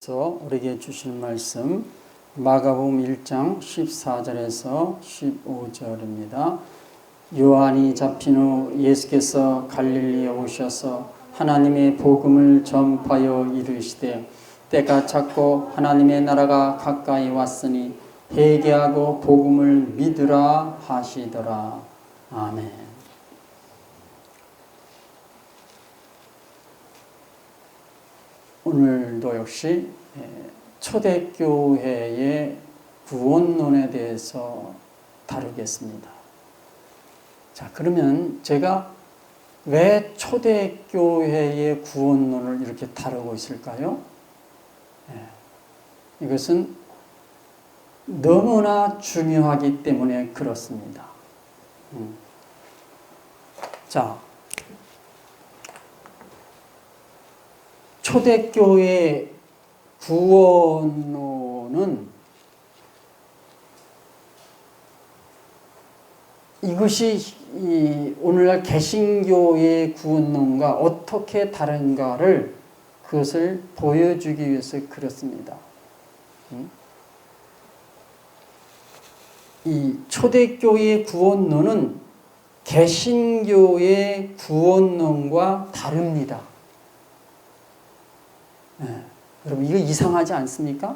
우리에게 주시는 말씀 마가복음 1장 14절에서 15절입니다. 요한이 잡힌 후 예수께서 갈릴리에 오셔서 하나님의 복음을 전파하여 이르시되 때가 찼고 하나님의 나라가 가까이 왔으니 회개하고 복음을 믿으라 하시더라. 아멘. 오늘도 역시 초대교회의 구원론에 대해서 다루겠습니다. 자, 그러면 제가 왜 초대교회의 구원론을 이렇게 다루고 있을까요? 이것은 너무나 중요하기 때문에 그렇습니다. 자, 초대교회 구원론은 이것이 오늘날 개신교의 구원론과 어떻게 다른가를 그것을 보여주기 위해서 그렇습니다. 이 초대교회의 구원론은 개신교의 구원론과 다릅니다. 여러분 이거 이상하지 않습니까?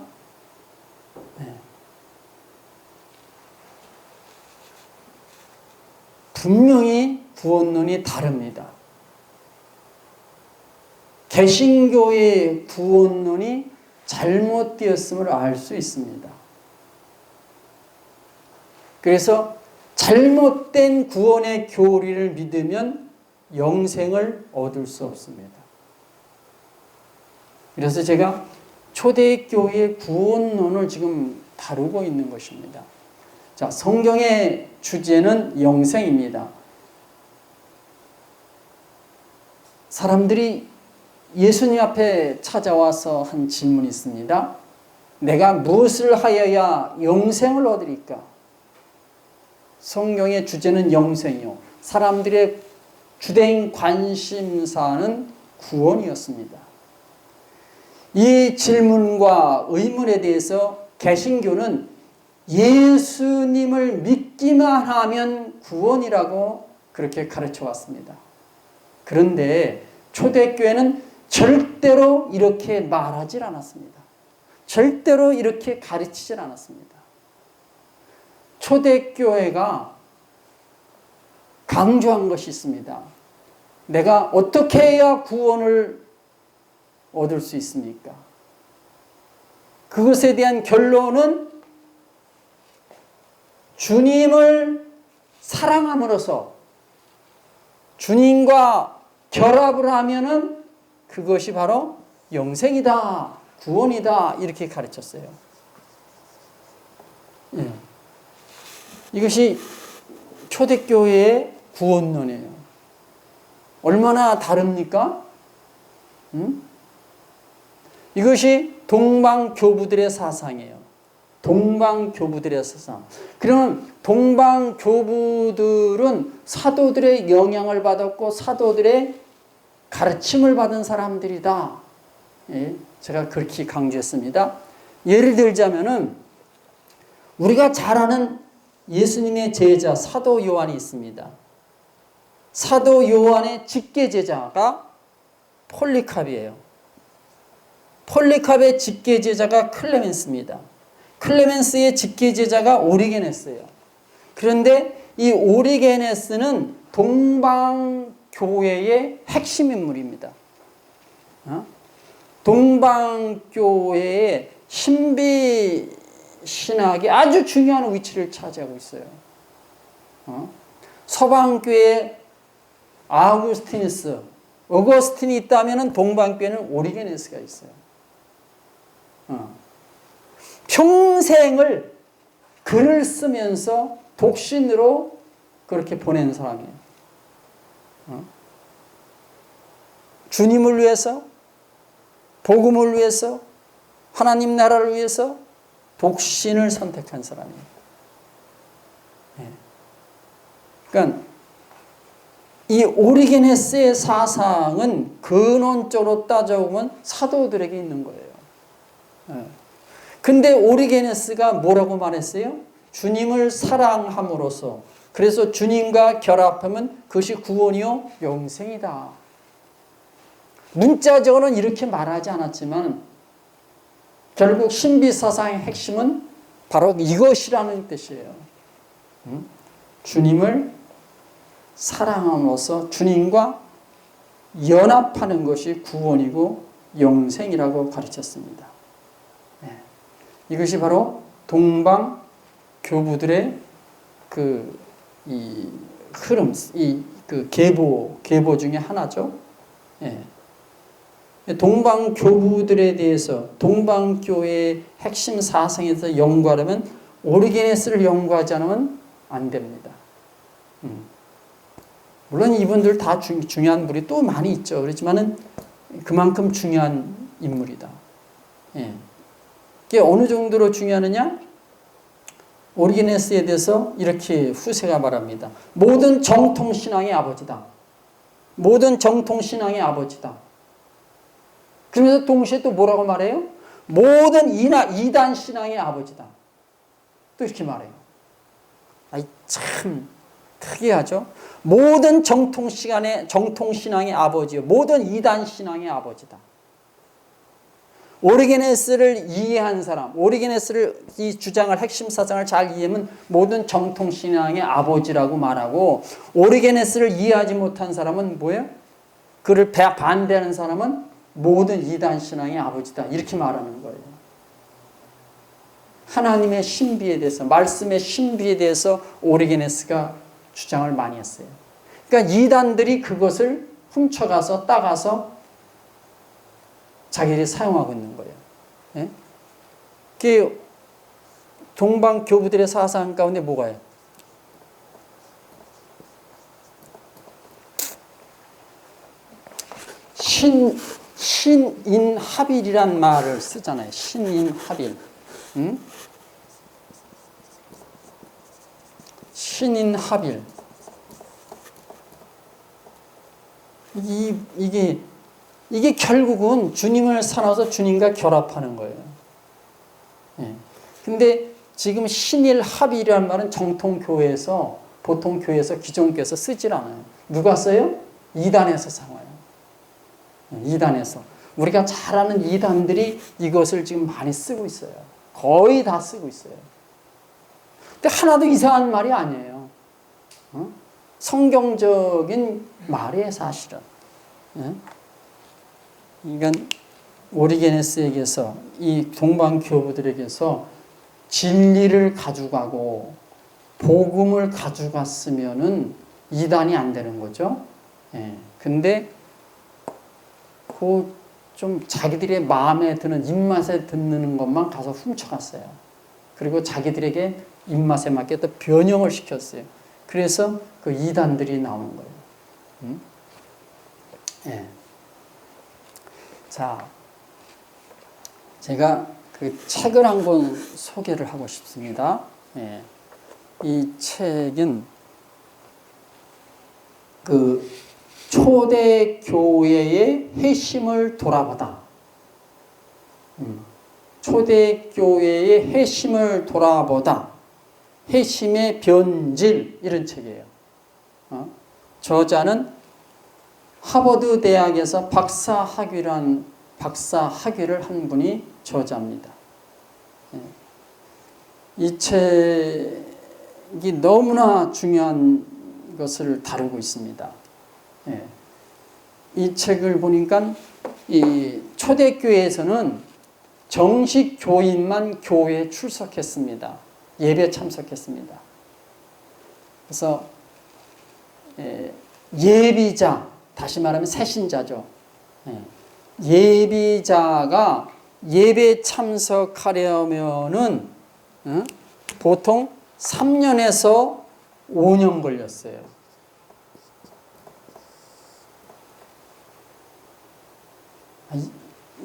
분명히 구원론이 다릅니다. 개신교의 구원론이 잘못되었음을 알 수 있습니다. 그래서 잘못된 구원의 교리를 믿으면 영생을 얻을 수 없습니다. 그래서 제가 초대교회의 구원론을 지금 다루고 있는 것입니다. 자, 성경의 주제는 영생입니다. 사람들이 예수님 앞에 찾아와서 한 질문이 있습니다. 내가 무엇을 하여야 영생을 얻으리까? 성경의 주제는 영생이요. 사람들의 주된 관심사는 구원이었습니다. 이 질문과 의문에 대해서 개신교는 예수님을 믿기만 하면 구원이라고 그렇게 가르쳐 왔습니다. 그런데 초대교회는 절대로 이렇게 말하지 않았습니다. 절대로 이렇게 가르치지 않았습니다. 초대교회가 강조한 것이 있습니다. 내가 어떻게 해야 구원을 얻을 수 있습니까? 그것에 대한 결론은 주님을 사랑함으로써 주님과 결합을 하면은 그것이 바로 영생이다, 구원이다 이렇게 가르쳤어요. 이것이 초대교회의 구원론이에요. 얼마나 다릅니까? 이것이 동방교부들의 사상이에요. 동방교부들의 사상. 그러면 동방교부들은 사도들의 영향을 받았고 사도들의 가르침을 받은 사람들이다. 제가 그렇게 강조했습니다. 예를 들자면은 우리가 잘 아는 예수님의 제자 사도 요한이 있습니다. 사도 요한의 직계제자가 폴리캅이에요. 폴리캅의 직계제자가 클레멘스입니다. 클레멘스의 직계제자가 오리게네스예요. 그런데 이 오리게네스는 동방교회의 핵심 인물입니다. 동방교회의 신비 신학이 아주 중요한 위치를 차지하고 있어요. 서방교회의 어거스틴이 있다면 동방교회는 오리게네스가 있어요. 평생을 글을 쓰면서 독신으로 그렇게 보낸 사람이에요. 주님을 위해서, 복음을 위해서, 하나님 나라를 위해서 독신을 선택한 사람이에요. 그러니까 이 오리게네스의 사상은 근원적으로 따져보면 사도들에게 있는 거예요. 근데 오리게네스가 뭐라고 말했어요? 주님을 사랑함으로써, 그래서 주님과 결합하면 그것이 구원이요 영생이다. 문자적으로는 이렇게 말하지 않았지만 결국 신비사상의 핵심은 바로 이것이라는 뜻이에요. 주님을 사랑함으로써 주님과 연합하는 것이 구원이고 영생이라고 가르쳤습니다. 이것이 바로 동방 교부들의 이 흐름, 그 계보 중에 하나죠. 동방 교부들에 대해서 동방교회의 핵심 사상에 대해서 연구하려면 오리게네스를 연구하지 않으면 안 됩니다. 물론 이분들 다 중요한 분이 또 많이 있죠. 그렇지만은 그만큼 중요한 인물이다. 이게 어느 정도로 중요하느냐? 오리게네스에 대해서 이렇게 후세가 말합니다. 모든 정통신앙의 아버지다. 모든 정통신앙의 아버지다. 그러면서 동시에 또 뭐라고 말해요? 모든 이단 신앙의 아버지다. 또 이렇게 말해요. 아이 참 특이하죠. 모든 정통신앙의 아버지요. 모든 이단 신앙의 아버지다. 오리게네스를 이해한 사람, 오리게네스를 이 주장을 핵심 사상을 잘 이해하면 모든 정통신앙의 아버지라고 말하고, 오리게네스를 이해하지 못한 사람은 뭐예요? 그를 반대하는 사람은 모든 이단 신앙의 아버지다. 이렇게 말하는 거예요. 하나님의 신비에 대해서, 말씀의 신비에 대해서 오리게네스가 주장을 많이 했어요. 그러니까 이단들이 그것을 훔쳐가서 따가서 자기들이 사용하고 있는 거예요. 그 동방 교부들의 사상 가운데 뭐가요? 신인합일이란 말을 쓰잖아요. 신인합일. 신인합일. 이게 결국은 주님을 살아서 주님과 결합하는 거예요. 근데 지금 신일합일이라는 말은 정통교회에서, 보통 교회에서, 기존 교회에서 쓰질 않아요. 누가 써요? 이단에서 사와요. 이단에서. 우리가 잘 아는 이단들이 이것을 지금 많이 쓰고 있어요. 거의 다 쓰고 있어요. 근데 하나도 이상한 말이 아니에요. 성경적인 말이에요, 사실은. 그러니까 오리게네스에게서, 이 동방교부들에게서 진리를 가져가고 복음을 가져갔으면은 이단이 안 되는 거죠. 근데 그 좀 자기들의 마음에 드는, 입맛에 드는 것만 가서 훔쳐갔어요. 그리고 자기들에게 입맛에 맞게 또 변형을 시켰어요. 그래서 그 이단들이 나오는 거예요. 자, 제가 그 책을 한 권 소개를 하고 싶습니다. 이 책은 그 초대 교회의 회심을 돌아보다. 초대 교회의 회심을 돌아보다. 회심의 변질, 이런 책이에요. 저자는 하버드 대학에서 박사 학위를 한 분이 저자입니다. 이 책이 너무나 중요한 것을 다루고 있습니다. 이 책을 보니까 이 초대교회에서는 정식 교인만 교회에 출석했습니다. 예배 참석했습니다. 그래서 예비자, 다시 말하면 새신자죠. 예비자가 예배 참석하려면은 보통 3년에서 5년 걸렸어요.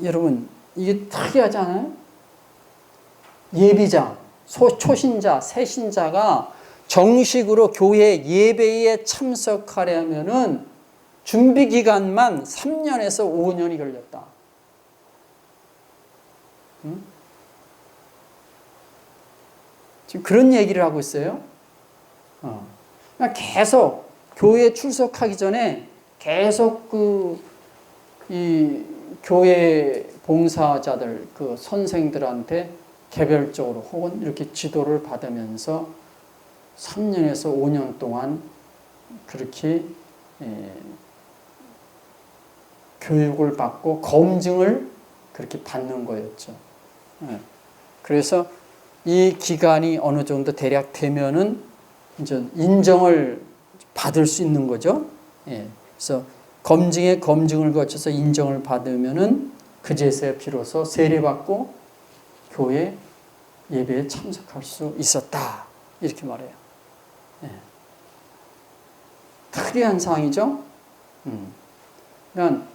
여러분, 이게 특이하지 않아요? 예비자, 초신자, 새신자가 정식으로 교회 예배에 참석하려면은 준비 기간만 3년에서 5년이 걸렸다. 지금 그런 얘기를 하고 있어요. 그러니까 계속 교회에 출석하기 전에 계속 이 교회 봉사자들, 그 선생들한테 개별적으로 혹은 이렇게 지도를 받으면서 3년에서 5년 동안 그렇게 교육을 받고 검증을 그렇게 받는 거였죠. 그래서 이 기간이 어느 정도 대략 되면은 이제 인정을 받을 수 있는 거죠. 그래서 검증을 거쳐서 인정을 받으면은 그제서야 비로소 세례받고 교회 예배에 참석할 수 있었다. 이렇게 말해요. 특이한 상황이죠. 그러니까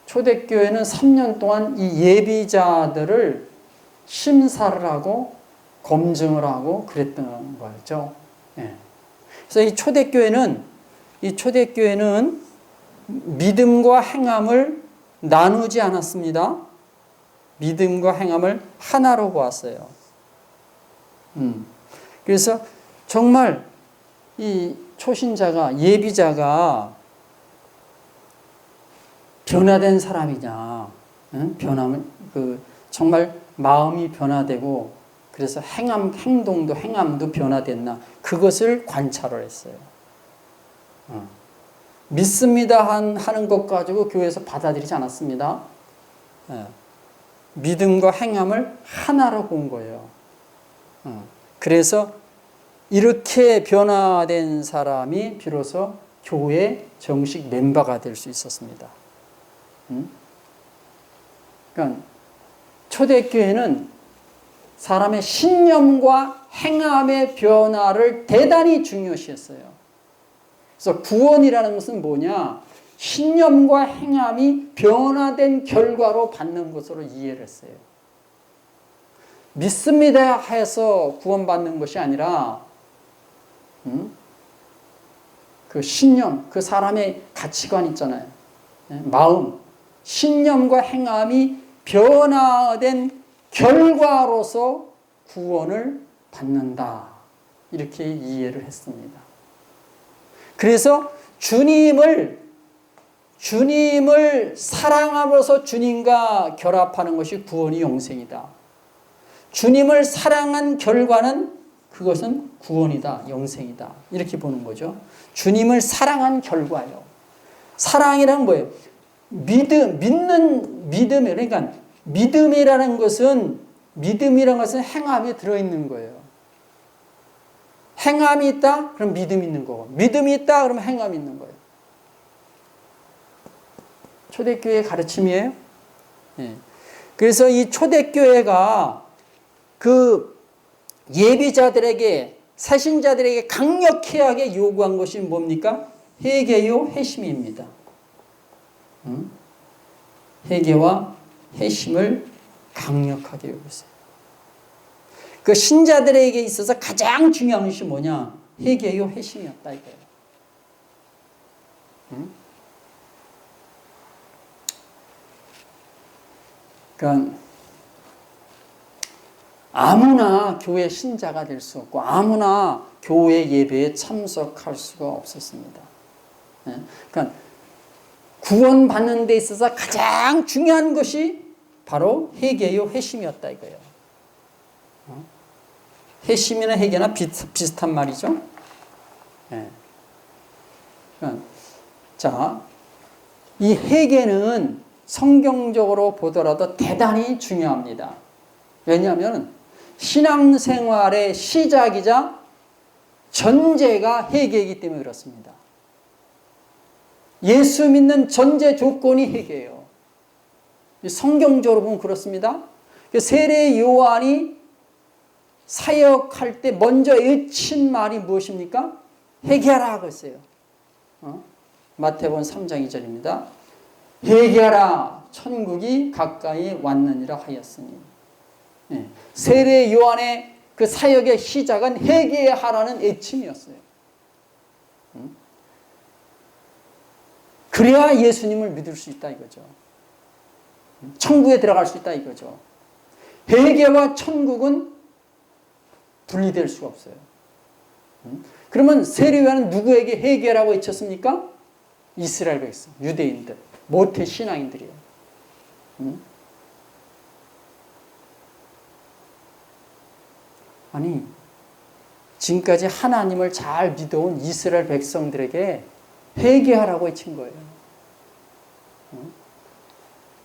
초대교회는 3년 동안 이 예비자들을 심사를 하고 검증을 하고 그랬던 거죠. 그래서 이 초대교회는 믿음과 행함을 나누지 않았습니다. 믿음과 행함을 하나로 보았어요. 그래서 정말 이 초신자가, 예비자가 변화된 사람이냐, 정말 마음이 변화되고, 그래서 행동도 변화됐나, 그것을 관찰을 했어요. 믿습니다 하는 것 가지고 교회에서 받아들이지 않았습니다. 믿음과 행함을 하나로 본 거예요. 그래서 이렇게 변화된 사람이 비로소 교회 정식 멤버가 될 수 있었습니다. 그러니까 초대교회는 사람의 신념과 행함의 변화를 대단히 중요시했어요. 그래서 구원이라는 것은 뭐냐? 신념과 행함이 변화된 결과로 받는 것으로 이해를 했어요. 믿습니다 해서 구원받는 것이 아니라 그 신념, 그 사람의 가치관 있잖아요. 마음, 신념과 행함이 변화된 결과로서 구원을 받는다. 이렇게 이해를 했습니다. 그래서 주님을 사랑함으로써 주님과 결합하는 것이 구원이 영생이다. 주님을 사랑한 결과는 그것은 구원이다, 영생이다. 이렇게 보는 거죠. 주님을 사랑한 결과요. 사랑이란 뭐예요? 믿음이라는 것은 행함에 들어있는 거예요. 행함이 있다? 그럼 믿음이 있는 거고. 믿음이 있다? 그러면 행함이 있는 거예요. 초대교회의 가르침이에요. 그래서 이 초대교회가 그 예비자들에게, 새신자들에게 강력하게 요구한 것이 뭡니까? 회개요, 회심입니다. 회개와 회심을 강력하게 요구했어요. 그 신자들에게 있어서 가장 중요한 것이 뭐냐? 회개요, 회심이었다 이거예요. 그러니까 아무나 교회 신자가 될 수 없고 아무나 교회 예배에 참석할 수가 없었습니다. 그러니까 구원받는 데 있어서 가장 중요한 것이 바로 회개요, 회심이었다 이거예요. 회심이나 회개나 비슷한 말이죠. 자, 이 회개는 성경적으로 보더라도 대단히 중요합니다. 왜냐하면 신앙생활의 시작이자 전제가 회개이기 때문에 그렇습니다. 예수 믿는 전제 조건이 회개예요. 성경적으로 보면 그렇습니다. 세례 요한이 사역할 때 먼저 외친 말이 무엇입니까? 회개하라 그랬어요. 마태복음 3장 2절입니다. 회개하라 천국이 가까이 왔느니라 하였으니. 세례 요한의 그 사역의 시작은 회개하라는 외침이었어요. 그래야 예수님을 믿을 수 있다 이거죠. 천국에 들어갈 수 있다 이거죠. 회개와 천국은 분리될 수가 없어요. 그러면 세례요한은 누구에게 회개라고 외쳤습니까? 이스라엘 백성, 유대인들, 모태 신앙인들이에요. 아니, 지금까지 하나님을 잘 믿어온 이스라엘 백성들에게 회개하라고 외친 거예요.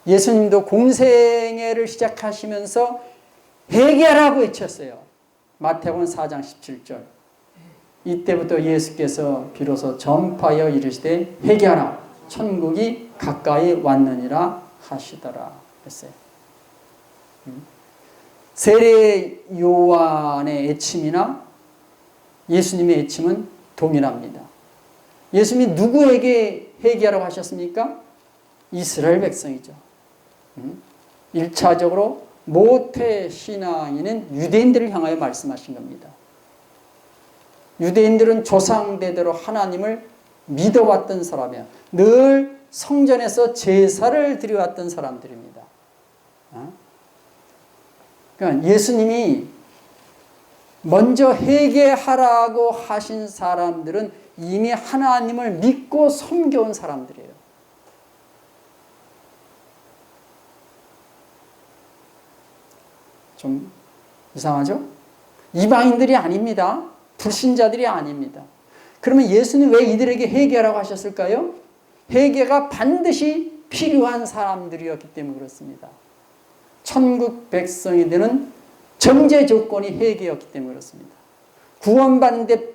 예수님도 공생애를 시작하시면서 회개하라고 외쳤어요. 마태복음 4장 17절. 이때부터 예수께서 비로소 전파하여 이르시되 회개하라 천국이 가까이 왔느니라 하시더라 했어요. 세례 요한의 애침이나 예수님의 애침은 동일합니다. 예수님이 누구에게 회개하라고 하셨습니까? 이스라엘 백성이죠. 1차적으로 모태 신앙인은 유대인들을 향하여 말씀하신 겁니다. 유대인들은 조상대대로 하나님을 믿어왔던 사람이에요. 늘 성전에서 제사를 드려왔던 사람들입니다. 그러니까 예수님이 먼저 회개하라고 하신 사람들은 이미 하나님을 믿고 섬겨온 사람들이에요. 좀 이상하죠? 이방인들이 아닙니다. 불신자들이 아닙니다. 그러면 예수는 왜 이들에게 회개하라고 하셨을까요? 회개가 반드시 필요한 사람들이었기 때문에 그렇습니다. 천국 백성이 되는 전제 조건이 회개였기 때문에 그렇습니다. 구원받는데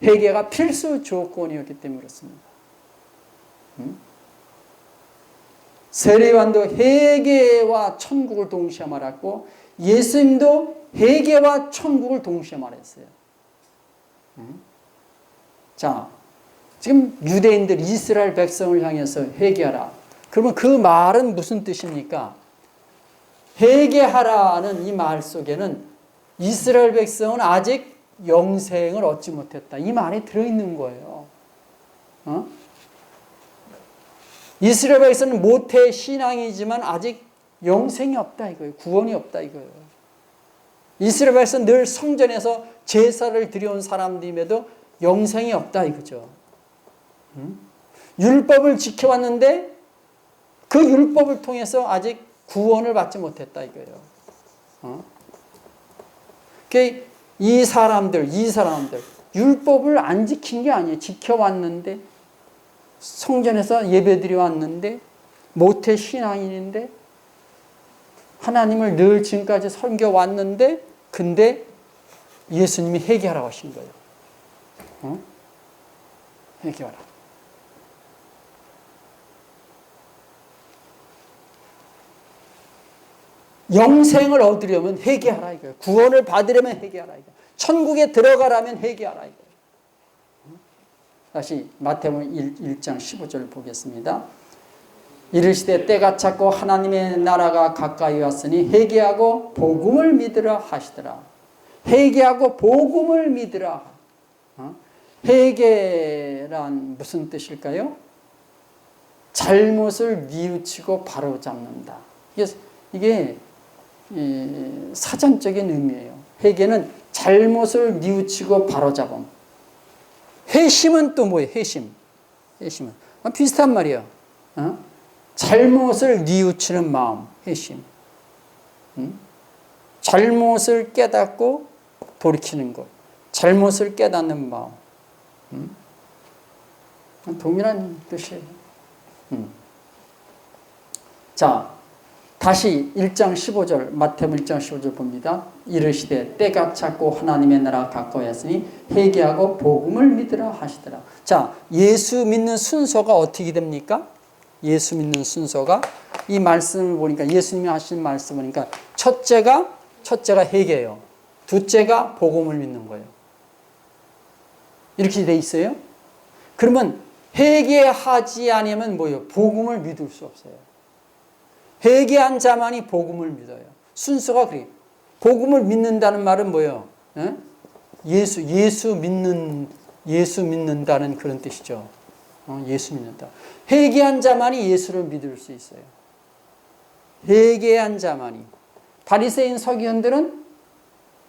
회개가 필수 조건이었기 때문에 그렇습니다. 세례요한도 회개와 천국을 동시에 말했고 예수님도 회개와 천국을 동시에 말했어요. 자, 지금 유대인들 이스라엘 백성을 향해서 회개하라. 그러면 그 말은 무슨 뜻입니까? 회개하라는 이 말 속에는 이스라엘 백성은 아직 영생을 얻지 못했다. 이 말이 들어있는 거예요. 이스라엘 백성은 모태 신앙이지만 아직 영생이 없다 이거예요. 구원이 없다 이거예요. 이스라엘 백성은 늘 성전에서 제사를 드려온 사람들임에도 영생이 없다 이거죠. 율법을 지켜왔는데 그 율법을 통해서 아직 구원을 받지 못했다 이거예요. 이 사람들 율법을 안 지킨 게 아니에요. 지켜왔는데 성전에서 예배드려 왔는데 모태 신앙인인데 하나님을 늘 지금까지 섬겨왔는데 근데 예수님이 회개하라고 하신 거예요. 회개하라. 영생을 얻으려면 회개하라 이거예요. 구원을 받으려면 회개하라 이거예요. 천국에 들어가라면 회개하라 이거예요. 다시 마태복음 1장 15절 보겠습니다. 이르시되 때가 찼고 하나님의 나라가 가까이 왔으니 회개하고 복음을 믿으라 하시더라. 회개하고 복음을 믿으라. 회개란 무슨 뜻일까요? 잘못을 뉘우치고 바로잡는다. 이게 사전적인 의미예요. 회개는 잘못을 뉘우치고 바로잡음. 회심은 또 뭐예요? 회심은 비슷한 말이에요. 잘못을 뉘우치는 마음, 회심. 잘못을 깨닫고 돌이키는 것. 잘못을 깨닫는 마음. 동일한 뜻이에요. 자, 다시 1장 15절, 마태복음 1장 15절 봅니다. 이르시되 때가 찼고 하나님의 나라가 가까이 왔으니 회개하고 복음을 믿으라 하시더라. 자, 예수 믿는 순서가 어떻게 됩니까? 예수 믿는 순서가 이 말씀을 보니까 예수님이 하신 말씀 보니까 첫째가 회개예요. 둘째가 복음을 믿는 거예요. 이렇게 돼 있어요. 그러면 회개하지 않으면 뭐예요? 복음을 믿을 수 없어요. 회개한 자만이 복음을 믿어요. 순서가 그래요. 복음을 믿는다는 말은 뭐예요? 예수 믿는다는 그런 뜻이죠. 예수 믿는다. 회개한 자만이 예수를 믿을 수 있어요. 회개한 자만이. 바리새인 서기관들은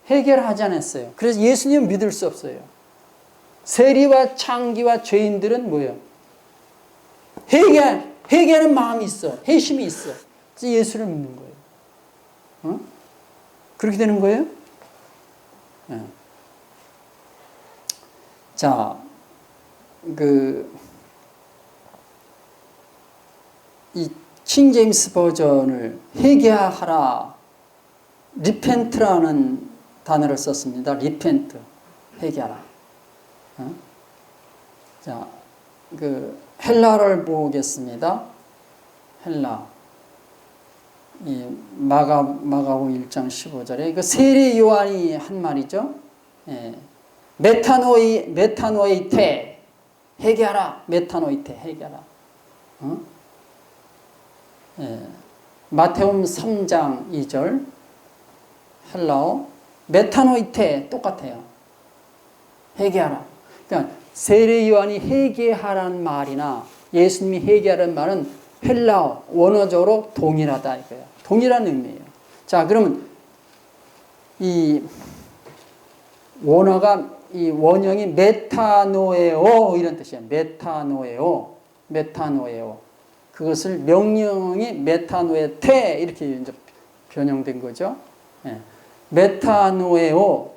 해결하지 않았어요. 그래서 예수님은 믿을 수 없어요. 세리와 창기와 죄인들은 뭐예요? 회개하는 마음이 있어. 회심이 있어. 그래서 예수를 믿는 거예요. 어? 그렇게 되는 거예요? 네. 자, 이 킹제임스 버전을 회개하라, repent라는 단어를 썼습니다. repent, 회개하라. 어? 자, 헬라를 보겠습니다. 헬라. 이 마가복음 1장 15절에 세례 요한이 한 말이죠. 예. 메타노이테 회개하라. 메타노이테 회개하라. 어? 예. 마태복음 3장 2절 헬라어 메타노이테 똑같아요. 회개하라. 그러니까 세례 요한이 회개하라는 말이나 예수님이 회개하라는 말은 헬라어 원어적으로 동일하다 이거예요. 동일한 의미예요. 자, 그러면 이 원어가 이 원형이 메타노에오 이런 뜻이에요. 메타노에오. 그것을 명령이 메타노에테 이렇게 이제 변형된 거죠. 예. 메타노에오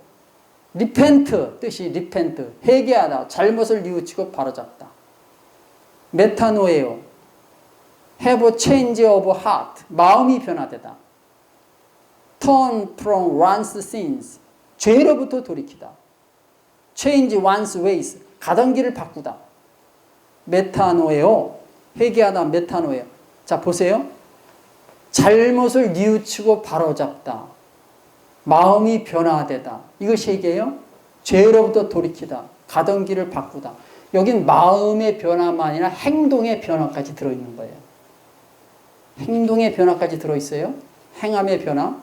리펜트 뜻이 리펜트 회개하다 잘못을 뉘우치고 바로잡다. 메타노에오 have a change of heart 마음이 변화되다. turn from one's sins 죄로부터 돌이키다. change one's ways 가던 길을 바꾸다. 메타노에오 회개하다 메타노에오. 자 보세요. 잘못을 뉘우치고 바로잡다. 마음이 변화되다. 이것이 회개예요. 죄로부터 돌이키다. 가던 길을 바꾸다. 여긴 마음의 변화만 아니라 행동의 변화까지 들어있는 거예요. 행동의 변화까지 들어있어요. 행함의 변화.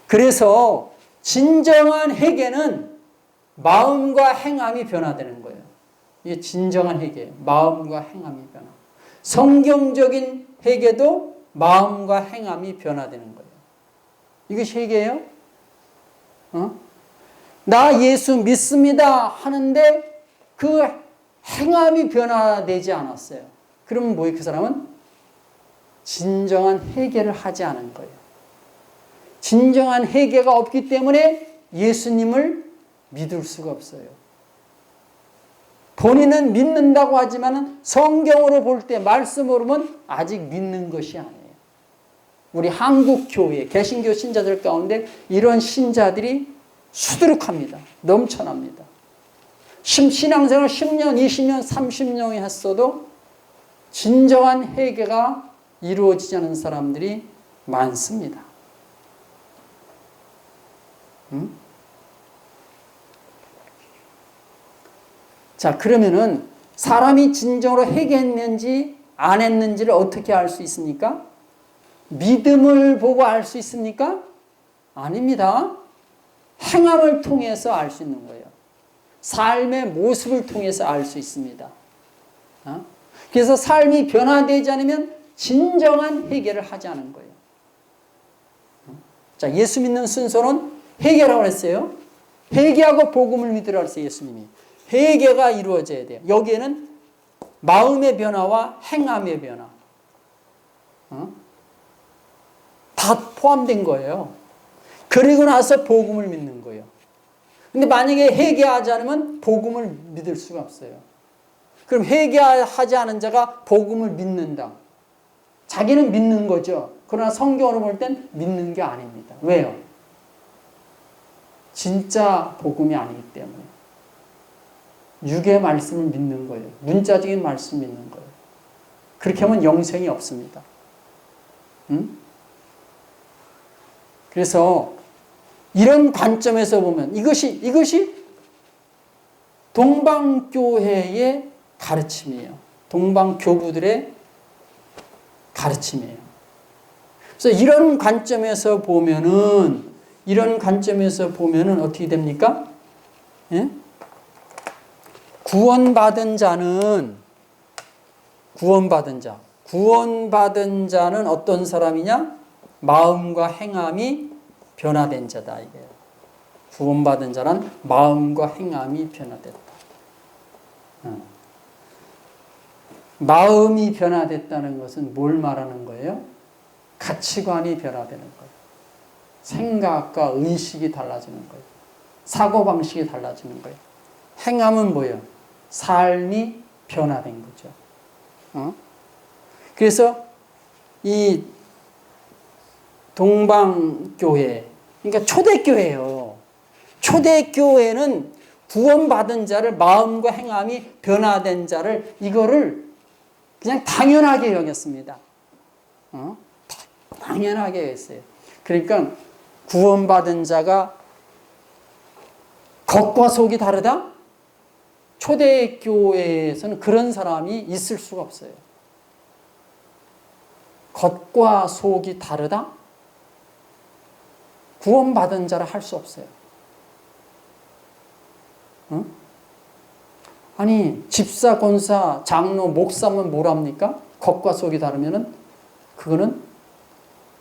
그래서 진정한 회개는 마음과 행함이 변화되는 거예요. 이게 진정한 회개예요. 마음과 행함이 변화. 성경적인 회개도 마음과 행함이 변화되는 거예요. 이것이 회개예요? 나 예수 믿습니다 하는데 그 행함이 변화되지 않았어요. 그러면 뭐예요? 그 사람은 진정한 회개를 하지 않은 거예요. 진정한 회개가 없기 때문에 예수님을 믿을 수가 없어요. 본인은 믿는다고 하지만 성경으로 볼 때 말씀으로 보면 아직 믿는 것이 아니에요. 우리 한국교회 개신교 신자들 가운데 이런 신자들이 수두룩합니다. 넘쳐납니다. 신앙생활 10년, 20년, 30년이 했어도 진정한 회개가 이루어지지 않은 사람들이 많습니다. 자, 그러면은 사람이 진정으로 회개했는지 안 했는지를 어떻게 알 수 있습니까? 믿음을 보고 알 수 있습니까? 아닙니다. 행함을 통해서 알 수 있는 거예요. 삶의 모습을 통해서 알 수 있습니다. 그래서 삶이 변화되지 않으면 진정한 회개를 하지 않은 거예요. 자, 예수 믿는 순서는 회개라고 했어요. 회개하고 복음을 믿으라고 했어요, 예수님이. 회개가 이루어져야 돼요. 여기에는 마음의 변화와 행함의 변화. 다 포함된 거예요. 그리고 나서 복음을 믿는 거예요. 근데 만약에 회개하지 않으면 복음을 믿을 수가 없어요. 그럼 회개하지 않은 자가 복음을 믿는다. 자기는 믿는 거죠. 그러나 성경으로 볼 땐 믿는 게 아닙니다. 왜요? 진짜 복음이 아니기 때문에. 육의 말씀을 믿는 거예요. 문자적인 말씀 믿는 거예요. 그렇게 하면 영생이 없습니다. 그래서 이런 관점에서 보면 이것이 동방교회의 가르침이에요. 동방교부들의 가르침이에요. 그래서 이런 관점에서 보면은 어떻게 됩니까? 예? 구원받은 자는 어떤 사람이냐? 마음과 행함이 변화된 자다 이게. 구원받은 자란 마음과 행함이 변화됐다. 마음이 변화됐다는 것은 뭘 말하는 거예요? 가치관이 변화되는 거예요. 생각과 의식이 달라지는 거예요. 사고방식이 달라지는 거예요. 행함은 뭐예요? 삶이 변화된 거죠. 그래서 이 동방교회, 그러니까 초대교회예요. 초대교회는 구원받은 자를, 마음과 행함이 변화된 자를, 이거를 그냥 당연하게 여겼습니다. 당연하게 했어요. 그러니까 구원받은 자가 겉과 속이 다르다? 초대교회에서는 그런 사람이 있을 수가 없어요. 겉과 속이 다르다? 구원받은 자라 할 수 없어요. 아니, 집사, 권사, 장로, 목사면 뭐랍니까? 겉과 속이 다르면은 그거는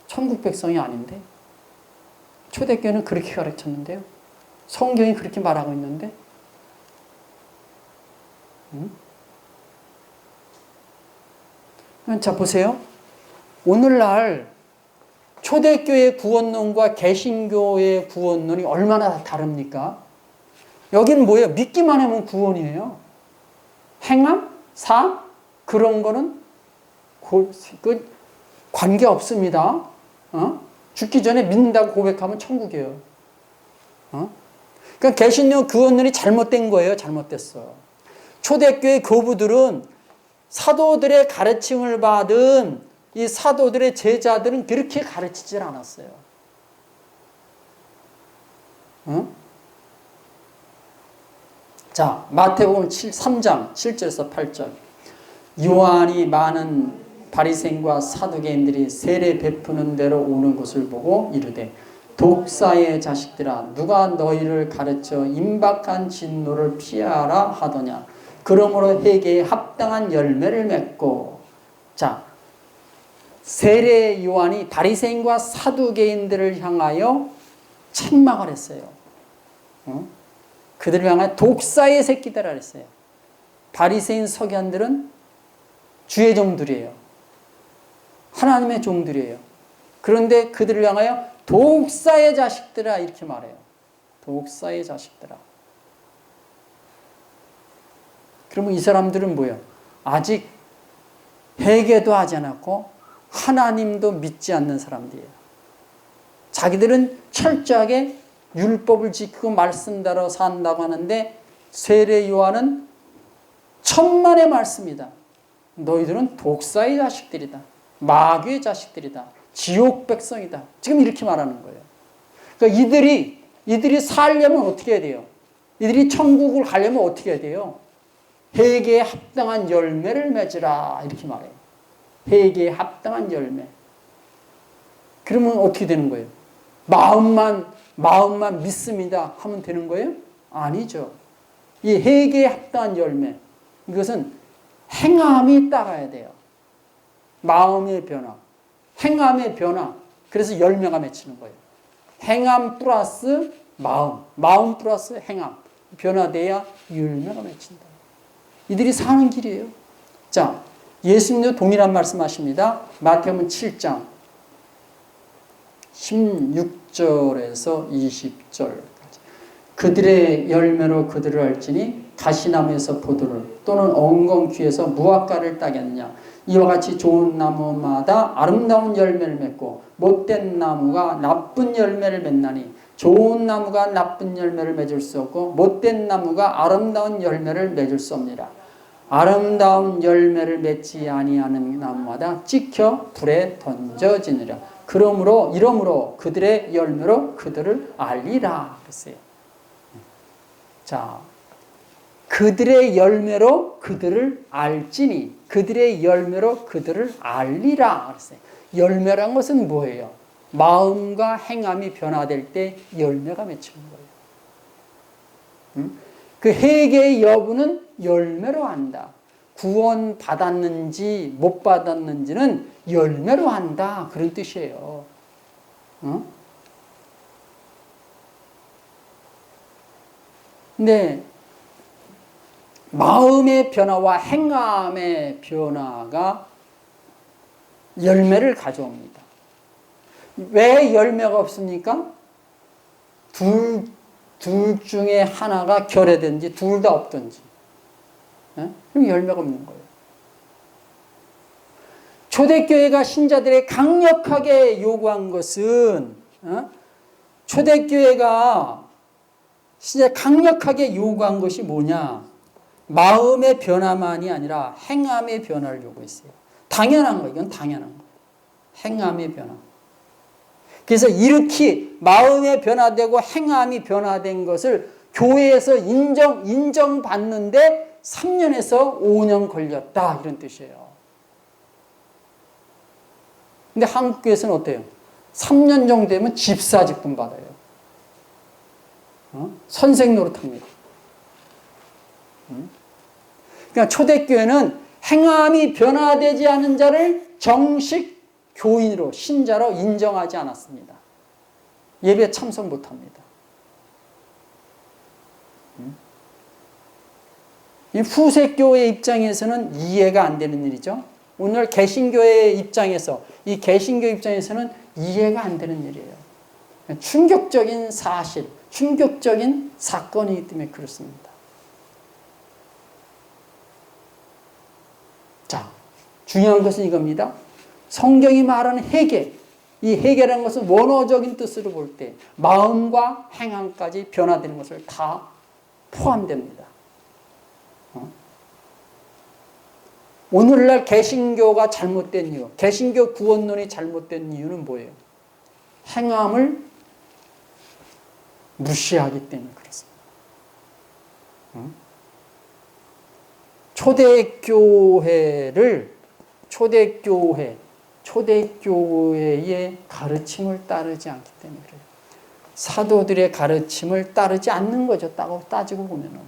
천국 백성이 아닌데. 초대교회는 그렇게 가르쳤는데요. 성경이 그렇게 말하고 있는데. 자, 보세요. 오늘날 초대교회 구원론과 개신교의 구원론이 얼마나 다릅니까? 여기는 뭐예요? 믿기만 하면 구원이에요. 행함, 삶, 그런 거는 관계 없습니다. 죽기 전에 믿는다고 고백하면 천국이에요. 그러니까 개신교 구원론이 잘못된 거예요. 잘못됐어. 초대교회 교부들은 사도들의 가르침을 받은 이 사도들의 제자들은 그렇게 가르치질 않았어요. 자, 마태복음 3장 7절에서 8절. 요한이 많은 바리새인과 사두개인들이 세례 베푸는 대로 오는 것을 보고 이르되 독사의 자식들아 누가 너희를 가르쳐 임박한 진노를 피하라 하더냐. 그러므로 회개에 합당한 열매를 맺고. 자, 세례 요한이 바리새인과 사두개인들을 향하여 책망을 했어요. 그들을 향하여 독사의 새끼들이라 했어요. 바리새인 서기관들은 주의 종들이에요. 하나님의 종들이에요. 그런데 그들을 향하여 독사의 자식들아 이렇게 말해요. 독사의 자식들아. 그러면 이 사람들은 뭐예요? 아직 회개도 하지 않았고 하나님도 믿지 않는 사람들이에요. 자기들은 철저하게 율법을 지키고 말씀대로 산다고 하는데 세례 요한은 천만의 말씀이다. 너희들은 독사의 자식들이다. 마귀의 자식들이다. 지옥 백성이다. 지금 이렇게 말하는 거예요. 그러니까 이들이 살려면 어떻게 해야 돼요? 이들이 천국을 가려면 어떻게 해야 돼요? 회개에 합당한 열매를 맺으라 이렇게 말해요. 회개에 합당한 열매. 그러면 어떻게 되는 거예요? 마음만 믿습니다 하면 되는 거예요? 아니죠. 이 회개에 합당한 열매, 이것은 행함이 따라야 돼요. 마음의 변화, 행함의 변화. 그래서 열매가 맺히는 거예요. 행함 플러스 마음 플러스 행함. 변화돼야 열매가 맺힌다. 이들이 사는 길이에요. 자, 예수님도 동일한 말씀하십니다. 마태복음 7장 16절에서 20절까지. 그들의 열매로 그들을 알지니 가시나무에서 포도를 또는 엉겅퀴에서 무화과를 따겠느냐. 이와 같이 좋은 나무마다 아름다운 열매를 맺고 못된 나무가 나쁜 열매를 맺나니 좋은 나무가 나쁜 열매를 맺을 수 없고 못된 나무가 아름다운 열매를 맺을 수 없느니라. 아름다운 열매를 맺지 아니하는 나무마다 찍혀 불에 던져지느라. 이러므로 그들의 열매로 그들을 알리라 그랬어요. 자, 그들의 열매로 그들을 알지니 그들의 열매로 그들을 알리라 그랬어요. 열매란 것은 뭐예요? 마음과 행함이 변화될 때 열매가 맺히는 거예요. 그 회개의 여부는 열매로 한다. 구원 받았는지 못 받았는지는 열매로 한다. 그런 뜻이에요. 근데 마음의 변화와 행함의 변화가 열매를 가져옵니다. 왜 열매가 없습니까? 둘 중에 하나가 결여된지 둘 다 없든지. 그럼 열매가 없는 거예요. 초대교회가 신자들의 강력하게 요구한 것은 초대교회가 진짜 강력하게 요구한 것이 뭐냐? 마음의 변화만이 아니라 행함의 변화를 요구했어요. 당연한 거예요. 이건 당연한 거예요. 행함의 변화. 그래서 이렇게 마음의 변화되고 행함이 변화된 것을 교회에서 인정받는데 3년에서 5년 걸렸다. 이런 뜻이에요. 근데 한국교회에서는 어때요? 3년 정도 되면 집사직분 받아요. 선생 노릇합니다. 그러니까 초대교회는 행함이 변화되지 않은 자를 정식 교인으로, 신자로 인정하지 않았습니다. 예배에 참석 못합니다. 이 후세교회 입장에서는 이해가 안 되는 일이죠. 오늘 개신교의 입장에서, 이 개신교 입장에서는 이해가 안 되는 일이에요. 충격적인 사실, 충격적인 사건이기 때문에 그렇습니다. 자, 중요한 것은 이겁니다. 성경이 말하는 회개, 이 회개라는 것은 원어적인 뜻으로 볼 때 마음과 행함까지 변화되는 것을 다 포함됩니다. 오늘날 개신교가 잘못된 이유, 개신교 구원론이 잘못된 이유는 뭐예요? 행함을 무시하기 때문에 그렇습니다. 초대교회의 가르침을 따르지 않기 때문에 그래요. 사도들의 가르침을 따르지 않는 거죠. 따지고 보면은.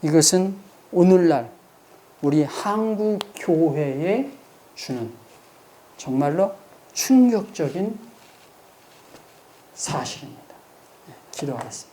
이것은 오늘날 우리 한국 교회에 주는 정말로 충격적인 사실입니다. 기도하겠습니다.